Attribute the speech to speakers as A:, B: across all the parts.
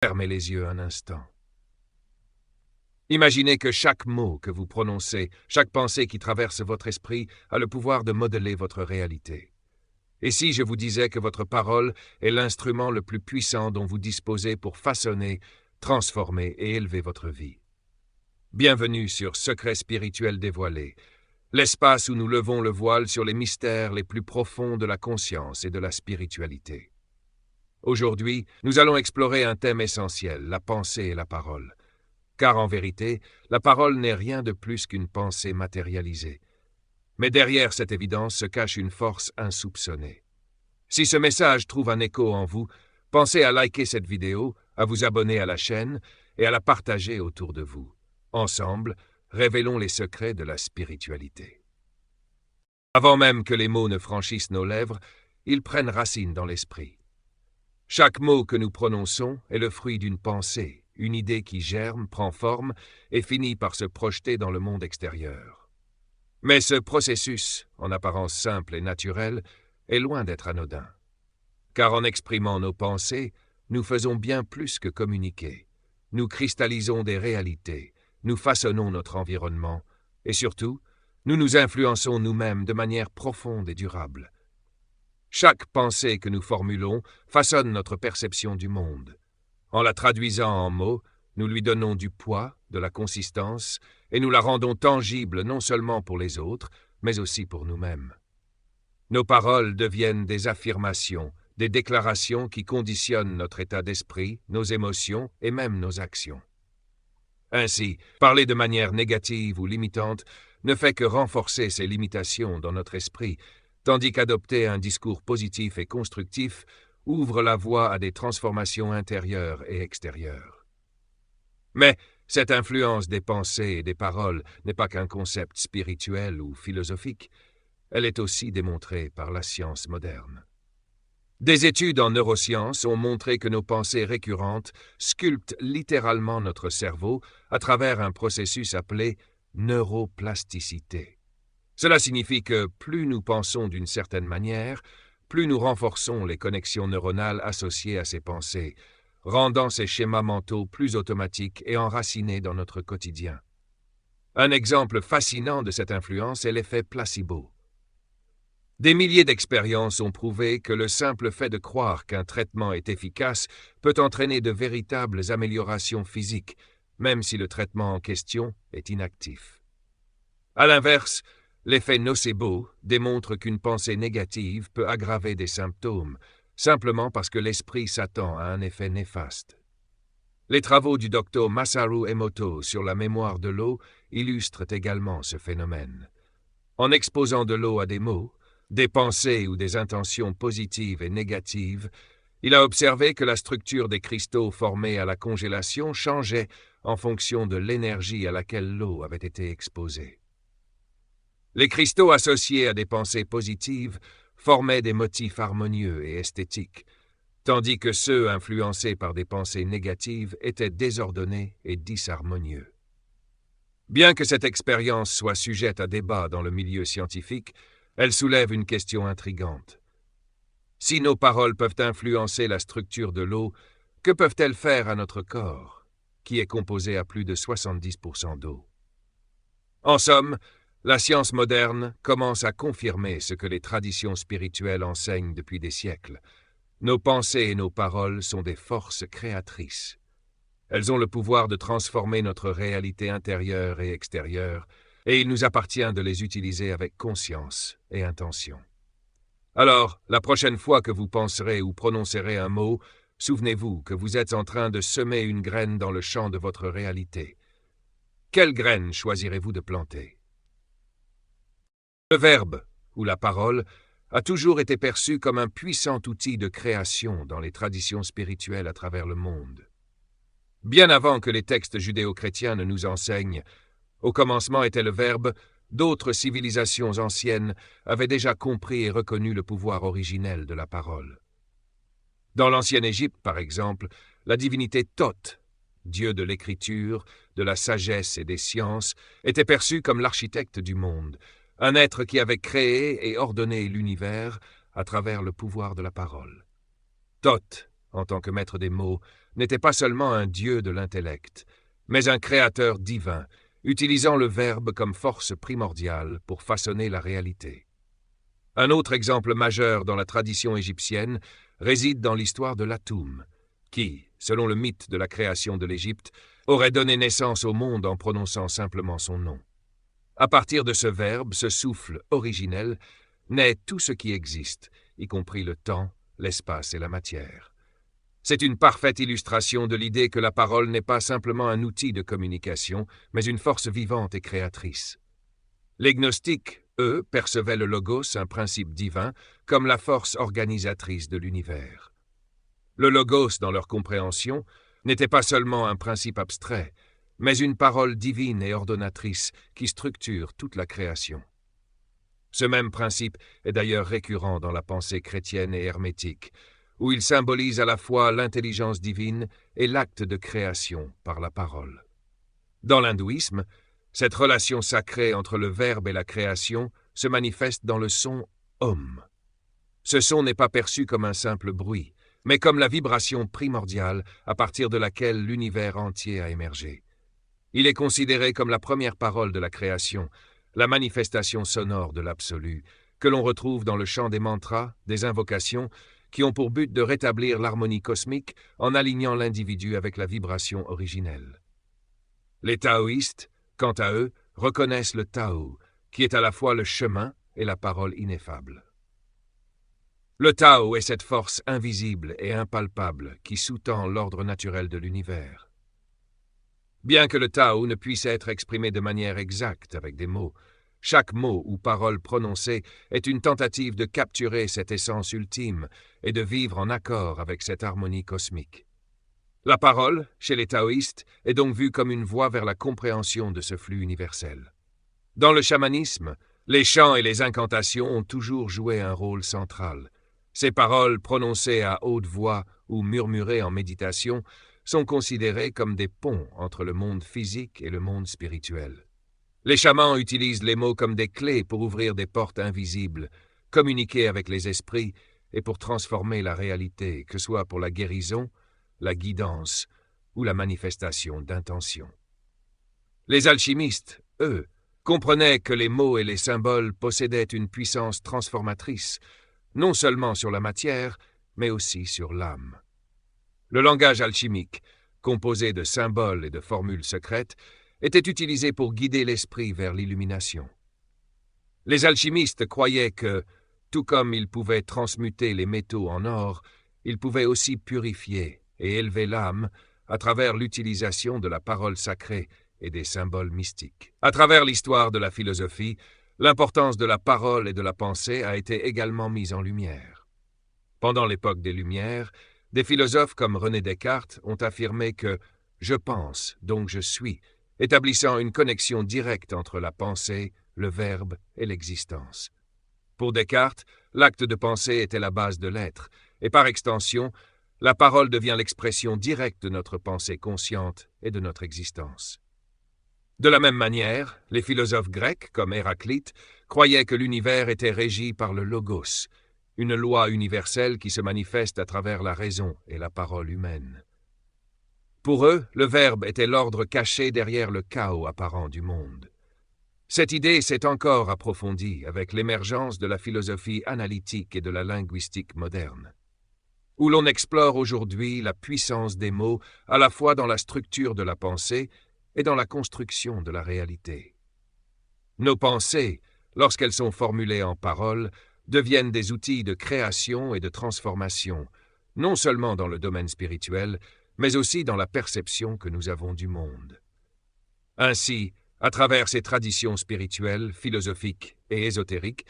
A: Fermez les yeux un instant. Imaginez que chaque mot que vous prononcez, chaque pensée qui traverse votre esprit a le pouvoir de modeler votre réalité. Et si je vous disais que votre parole est l'instrument le plus puissant dont vous disposez pour façonner, transformer et élever votre vie? Bienvenue sur Secrets spirituels dévoilés, l'espace où nous levons le voile sur les mystères les plus profonds de la conscience et de la spiritualité. Aujourd'hui, nous allons explorer un thème essentiel, la pensée et la parole. Car en vérité, la parole n'est rien de plus qu'une pensée matérialisée. Mais derrière cette évidence se cache une force insoupçonnée. Si ce message trouve un écho en vous, pensez à liker cette vidéo, à vous abonner à la chaîne et à la partager autour de vous. Ensemble, révélons les secrets de la spiritualité. Avant même que les mots ne franchissent nos lèvres, ils prennent racine dans l'esprit. Chaque mot que nous prononçons est le fruit d'une pensée, une idée qui germe, prend forme et finit par se projeter dans le monde extérieur. Mais ce processus, en apparence simple et naturel, est loin d'être anodin. Car en exprimant nos pensées, nous faisons bien plus que communiquer. Nous cristallisons des réalités, nous façonnons notre environnement et surtout, nous nous influençons nous-mêmes de manière profonde et durable. Chaque pensée que nous formulons façonne notre perception du monde. En la traduisant en mots, nous lui donnons du poids, de la consistance, et nous la rendons tangible non seulement pour les autres, mais aussi pour nous-mêmes. Nos paroles deviennent des affirmations, des déclarations qui conditionnent notre état d'esprit, nos émotions et même nos actions. Ainsi, parler de manière négative ou limitante ne fait que renforcer ces limitations dans notre esprit, tandis qu'adopter un discours positif et constructif ouvre la voie à des transformations intérieures et extérieures. Mais cette influence des pensées et des paroles n'est pas qu'un concept spirituel ou philosophique, elle est aussi démontrée par la science moderne. Des études en neurosciences ont montré que nos pensées récurrentes sculptent littéralement notre cerveau à travers un processus appelé neuroplasticité. Cela signifie que plus nous pensons d'une certaine manière, plus nous renforçons les connexions neuronales associées à ces pensées, rendant ces schémas mentaux plus automatiques et enracinés dans notre quotidien. Un exemple fascinant de cette influence est l'effet placebo. Des milliers d'expériences ont prouvé que le simple fait de croire qu'un traitement est efficace peut entraîner de véritables améliorations physiques, même si le traitement en question est inactif. À l'inverse, l'effet nocebo démontre qu'une pensée négative peut aggraver des symptômes, simplement parce que l'esprit s'attend à un effet néfaste. Les travaux du Dr Masaru Emoto sur la mémoire de l'eau illustrent également ce phénomène. En exposant de l'eau à des mots, des pensées ou des intentions positives et négatives, il a observé que la structure des cristaux formés à la congélation changeait en fonction de l'énergie à laquelle l'eau avait été exposée. Les cristaux associés à des pensées positives formaient des motifs harmonieux et esthétiques, tandis que ceux influencés par des pensées négatives étaient désordonnés et disharmonieux. Bien que cette expérience soit sujette à débat dans le milieu scientifique, elle soulève une question intrigante. Si nos paroles peuvent influencer la structure de l'eau, que peuvent-elles faire à notre corps, qui est composé à plus de 70% d'eau? En somme, la science moderne commence à confirmer ce que les traditions spirituelles enseignent depuis des siècles. Nos pensées et nos paroles sont des forces créatrices. Elles ont le pouvoir de transformer notre réalité intérieure et extérieure, et il nous appartient de les utiliser avec conscience et intention. Alors, la prochaine fois que vous penserez ou prononcerez un mot, souvenez-vous que vous êtes en train de semer une graine dans le champ de votre réalité. Quelle graine choisirez-vous de planter? Le verbe, ou la parole, a toujours été perçu comme un puissant outil de création dans les traditions spirituelles à travers le monde. Bien avant que les textes judéo-chrétiens ne nous enseignent, au commencement était le Verbe, d'autres civilisations anciennes avaient déjà compris et reconnu le pouvoir originel de la parole. Dans l'ancienne Égypte, par exemple, la divinité Thoth, dieu de l'écriture, de la sagesse et des sciences, était perçue comme l'architecte du monde, un être qui avait créé et ordonné l'univers à travers le pouvoir de la parole. Thoth en tant que maître des mots, n'était pas seulement un dieu de l'intellect, mais un créateur divin, utilisant le verbe comme force primordiale pour façonner la réalité. Un autre exemple majeur dans la tradition égyptienne réside dans l'histoire de l'Atoum, qui, selon le mythe de la création de l'Égypte, aurait donné naissance au monde en prononçant simplement son nom. À partir de ce verbe, ce souffle originel, naît tout ce qui existe, y compris le temps, l'espace et la matière. C'est une parfaite illustration de l'idée que la parole n'est pas simplement un outil de communication, mais une force vivante et créatrice. Les gnostiques, eux, percevaient le logos, un principe divin, comme la force organisatrice de l'univers. Le logos, dans leur compréhension, n'était pas seulement un principe abstrait, mais une parole divine et ordonnatrice qui structure toute la création. Ce même principe est d'ailleurs récurrent dans la pensée chrétienne et hermétique, où il symbolise à la fois l'intelligence divine et l'acte de création par la parole. Dans l'hindouisme, cette relation sacrée entre le verbe et la création se manifeste dans le son « Om ». Ce son n'est pas perçu comme un simple bruit, mais comme la vibration primordiale à partir de laquelle l'univers entier a émergé. Il est considéré comme la première parole de la création, la manifestation sonore de l'absolu, que l'on retrouve dans le chant des mantras, des invocations, qui ont pour but de rétablir l'harmonie cosmique en alignant l'individu avec la vibration originelle. Les taoïstes, quant à eux, reconnaissent le Tao, qui est à la fois le chemin et la parole ineffable. Le Tao est cette force invisible et impalpable qui sous-tend l'ordre naturel de l'univers. Bien que le Tao ne puisse être exprimé de manière exacte avec des mots, chaque mot ou parole prononcée est une tentative de capturer cette essence ultime et de vivre en accord avec cette harmonie cosmique. La parole, chez les taoïstes, est donc vue comme une voie vers la compréhension de ce flux universel. Dans le chamanisme, les chants et les incantations ont toujours joué un rôle central. Ces paroles prononcées à haute voix ou murmurées en méditation sont considérées comme des ponts entre le monde physique et le monde spirituel. Les chamans utilisent les mots comme des clés pour ouvrir des portes invisibles, communiquer avec les esprits et pour transformer la réalité, que ce soit pour la guérison, la guidance ou la manifestation d'intentions. Les alchimistes, eux, comprenaient que les mots et les symboles possédaient une puissance transformatrice, non seulement sur la matière, mais aussi sur l'âme. Le langage alchimique, composé de symboles et de formules secrètes, était utilisé pour guider l'esprit vers l'illumination. Les alchimistes croyaient que, tout comme ils pouvaient transmuter les métaux en or, ils pouvaient aussi purifier et élever l'âme à travers l'utilisation de la parole sacrée et des symboles mystiques. À travers l'histoire de la philosophie, l'importance de la parole et de la pensée a été également mise en lumière. Pendant l'époque des Lumières, des philosophes comme René Descartes ont affirmé que « je pense, donc je suis », établissant une connexion directe entre la pensée, le verbe et l'existence. Pour Descartes, l'acte de penser était la base de l'être, et par extension, la parole devient l'expression directe de notre pensée consciente et de notre existence. De la même manière, les philosophes grecs, comme Héraclite, croyaient que l'univers était régi par le logos, une loi universelle qui se manifeste à travers la raison et la parole humaine. Pour eux, le verbe était l'ordre caché derrière le chaos apparent du monde. Cette idée s'est encore approfondie avec l'émergence de la philosophie analytique et de la linguistique moderne, où l'on explore aujourd'hui la puissance des mots à la fois dans la structure de la pensée et dans la construction de la réalité. Nos pensées, lorsqu'elles sont formulées en paroles, deviennent des outils de création et de transformation, non seulement dans le domaine spirituel, mais aussi dans la perception que nous avons du monde. Ainsi, à travers ces traditions spirituelles, philosophiques et ésotériques,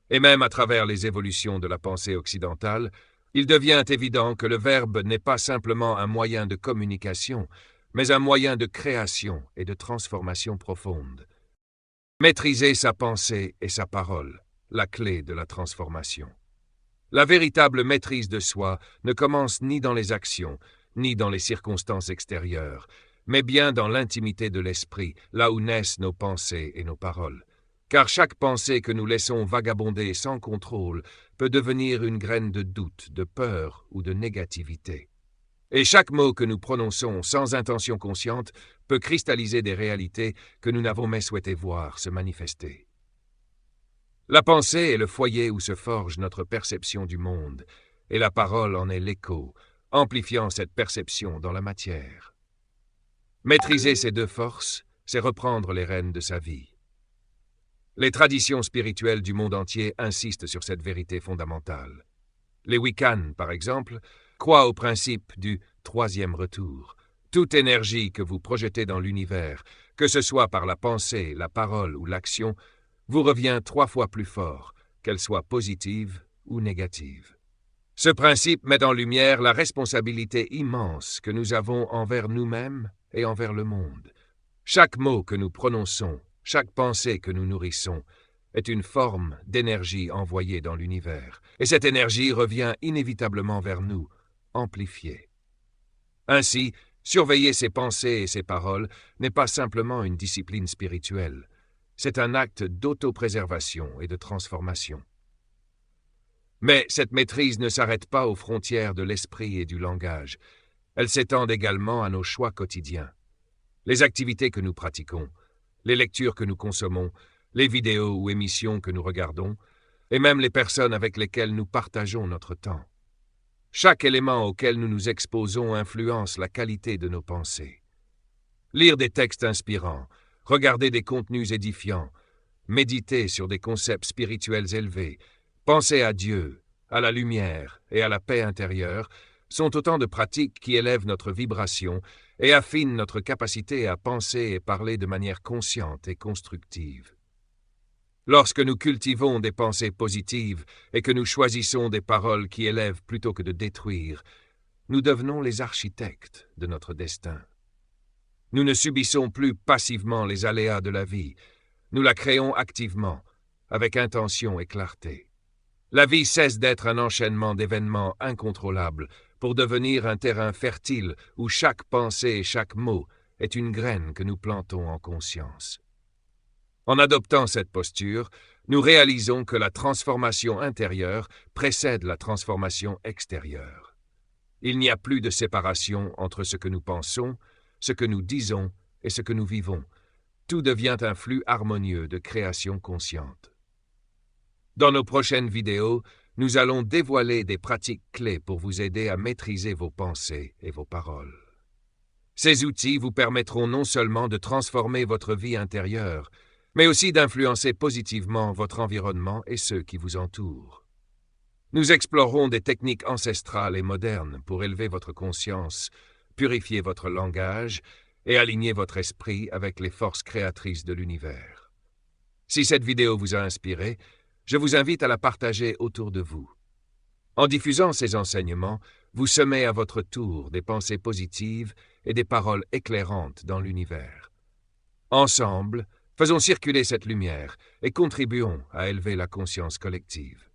A: et même à travers les évolutions de la pensée occidentale, il devient évident que le verbe n'est pas simplement un moyen de communication, mais un moyen de création et de transformation profonde. Maîtriser sa pensée et sa parole, la clé de la transformation. La véritable maîtrise de soi ne commence ni dans les actions, ni dans les circonstances extérieures, mais bien dans l'intimité de l'esprit, là où naissent nos pensées et nos paroles. car chaque pensée que nous laissons vagabonder sans contrôle peut devenir une graine de doute, de peur ou de négativité. Et chaque mot que nous prononçons sans intention consciente peut cristalliser des réalités que nous n'avons jamais souhaité voir se manifester. La pensée est le foyer où se forge notre perception du monde, et la parole en est l'écho, amplifiant cette perception dans la matière. Maîtriser ces deux forces, c'est reprendre les rênes de sa vie. Les traditions spirituelles du monde entier insistent sur cette vérité fondamentale. Les Wiccans, par exemple, croient au principe du troisième retour. Toute énergie que vous projetez dans l'univers, que ce soit par la pensée, la parole ou l'action, vous revient 3 fois plus fort, qu'elle soit positive ou négative. Ce principe met en lumière la responsabilité immense que nous avons envers nous-mêmes et envers le monde. Chaque mot que nous prononçons, chaque pensée que nous nourrissons, est une forme d'énergie envoyée dans l'univers, et cette énergie revient inévitablement vers nous, amplifiée. Ainsi, surveiller ses pensées et ses paroles n'est pas simplement une discipline spirituelle, c'est un acte d'autopréservation et de transformation. Mais cette maîtrise ne s'arrête pas aux frontières de l'esprit et du langage, elle s'étend également à nos choix quotidiens. Les activités que nous pratiquons, les lectures que nous consommons, les vidéos ou émissions que nous regardons, et même les personnes avec lesquelles nous partageons notre temps. Chaque élément auquel nous nous exposons influence la qualité de nos pensées. Lire des textes inspirants, regarder des contenus édifiants, méditer sur des concepts spirituels élevés, penser à Dieu, à la lumière et à la paix intérieure sont autant de pratiques qui élèvent notre vibration et affinent notre capacité à penser et parler de manière consciente et constructive. Lorsque nous cultivons des pensées positives et que nous choisissons des paroles qui élèvent plutôt que de détruire, nous devenons les architectes de notre destin. Nous ne subissons plus passivement les aléas de la vie, nous la créons activement, avec intention et clarté. La vie cesse d'être un enchaînement d'événements incontrôlables pour devenir un terrain fertile où chaque pensée et chaque mot est une graine que nous plantons en conscience. En adoptant cette posture, nous réalisons que la transformation intérieure précède la transformation extérieure. Il n'y a plus de séparation entre ce que nous pensons, ce que nous disons et ce que nous vivons. Tout devient un flux harmonieux de création consciente. Dans nos prochaines vidéos, nous allons dévoiler des pratiques clés pour vous aider à maîtriser vos pensées et vos paroles. Ces outils vous permettront non seulement de transformer votre vie intérieure, mais aussi d'influencer positivement votre environnement et ceux qui vous entourent. Nous explorerons des techniques ancestrales et modernes pour élever votre conscience, purifier votre langage et aligner votre esprit avec les forces créatrices de l'univers. Si cette vidéo vous a inspiré, je vous invite à la partager autour de vous. En diffusant ces enseignements, vous semez à votre tour des pensées positives et des paroles éclairantes dans l'univers. Ensemble, faisons circuler cette lumière et contribuons à élever la conscience collective.